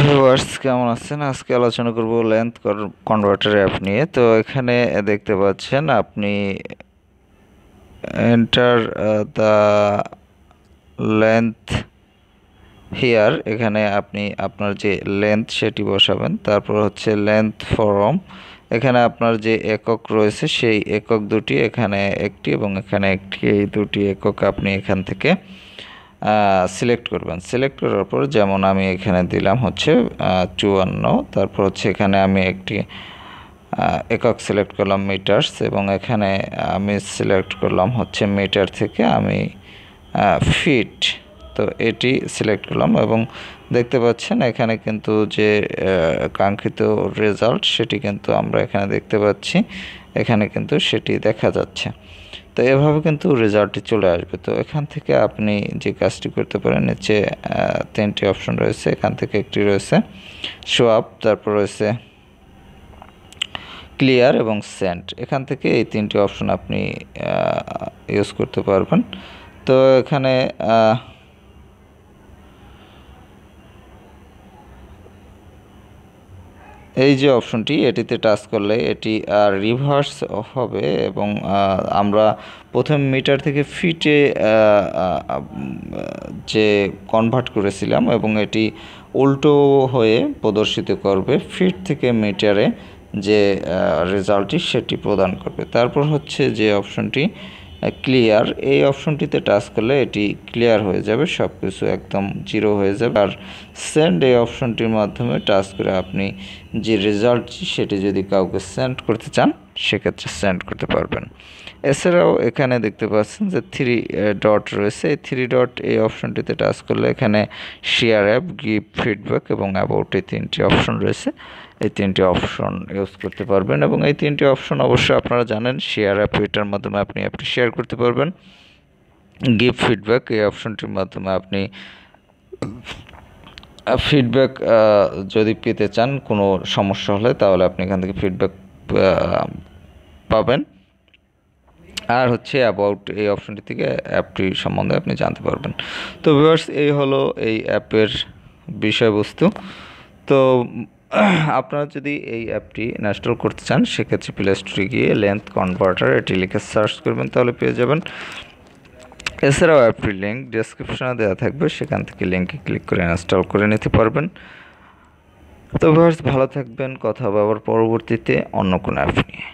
Viewers কেমন আছেন? আজকে আলোচনা করব লেন্থ কনভার্টার অ্যাপ নিয়ে। তো এখানে দেখতে পাচ্ছেন আপনি এন্টার দ্য লেন্থ হিয়ার। এখানে আপনি আপনার যে লেন্থ সেটি বসাবেন। তারপর হচ্ছে লেন্থ ফরম, এখানে আপনার যে একক রয়েছে সেই একক দুটি, এখানে একটি এবং এখানে একটি, এই দুটি একক আপনি এখান থেকে সিলেক্ট করবেন। সিলেক্ট করার পর যেমন আমি এখানে দিলাম হচ্ছে 54, তারপর হচ্ছে এখানে আমি একটি একক সিলেক্ট করলাম মিটার্স, এবং এখানে আমি সিলেক্ট করলাম হচ্ছে মিটার থেকে আমি ফিট। তো এটি সিলেক্ট করলাম এবং দেখতে পাচ্ছেন এখানে কিন্তু যে কাঙ্ক্ষিত রেজাল্ট সেটি কিন্তু আমরা এখানে দেখতে পাচ্ছি, এখানে কিন্তু সেটি দেখা যাচ্ছে। তো এভাবে কিন্তু রেজাল্টটি চলে আসবে। তো এখান থেকে আপনি যে কাজটি করতে পারেন, নিচে তিনটি অপশন রয়েছে, এখান থেকে একটি রয়েছে শো আপ, তারপর রয়েছে ক্লিয়ার এবং সেন্ড। এখান থেকে এই তিনটি অপশন আপনি ইউজ করতে পারবেন। তো এখানে এই যে অপশনটি, এটিতে টাচ করলে এটি রিভার্স হবে এবং আমরা প্রথম মিটার থেকে ফিটে যে কনভার্ট করেছিলাম এবং এটি উল্টো হয়ে প্রদর্শিত করবে, ফিট থেকে মিটারে যে রেজাল্টটি সেটি প্রদান করবে। তারপর হচ্ছে যে অপশনটি ক্লিয়ার, এই অপশনটিতে টাচ করলে এটি ক্লিয়ার হয়ে যাবে, সব কিছু একদম জিরো হয়ে যাবে। আর সেন্ড এই অপশনটির মাধ্যমে টাচ করে আপনি যে রেজাল্টটি সেটি যদি কাউকে সেন্ড করতে চান সেক্ষেত্রে সেন্ড করতে পারবেন। এছাড়াও এখানে দেখতে পাচ্ছেন যে থ্রি ডট রয়েছে, এই থ্রি ডট এই অপশনটিতে টাচ করলে এখানে শেয়ার অ্যাপ, গিভ ফিডব্যাক এবং অ্যাবাউট, এই তিনটি অপশন রয়েছে। এই তিনটি অপশন ইউজ করতে পারবেন এবং এই তিনটি অপশন অবশ্যই আপনারা জানেন। শেয়ার অ্যাপ, এটার মাধ্যমে আপনি অ্যাপটি শেয়ার করতে পারবেন। গিভ ফিডব্যাক, এই অপশনটির মাধ্যমে আপনি ফিডব্যাক যদি পেতে চান কোনো সমস্যা হলে, তাহলে আপনি এখান থেকে ফিডব্যাক পাবেন। আর হচ্ছে অ্যাবাউট, এই অপশনটি থেকে অ্যাপটি সম্বন্ধে আপনি জানতে পারবেন। তো ভিউয়ার্স, এই হলো এই অ্যাপের বিষয়বস্তু। তো আপনারা যদি এই অ্যাপটি ইনস্টল করতে চান সেক্ষেত্রে প্লে স্টোরে গিয়ে লেন্থ কনভার্টার এটি লিখে সার্চ করবেন, তাহলে পেয়ে যাবেন। এছাড়াও অ্যাপটির লিঙ্ক ডেসক্রিপশনে দেওয়া থাকবে, সেখান থেকে লিঙ্কে ক্লিক করে ইনস্টল করে নিতে পারবেন। তো ভিউয়ার্স, ভালো থাকবেন, কথা হবে আবার পরবর্তীতে অন্য কোনো অ্যাপ নিয়ে।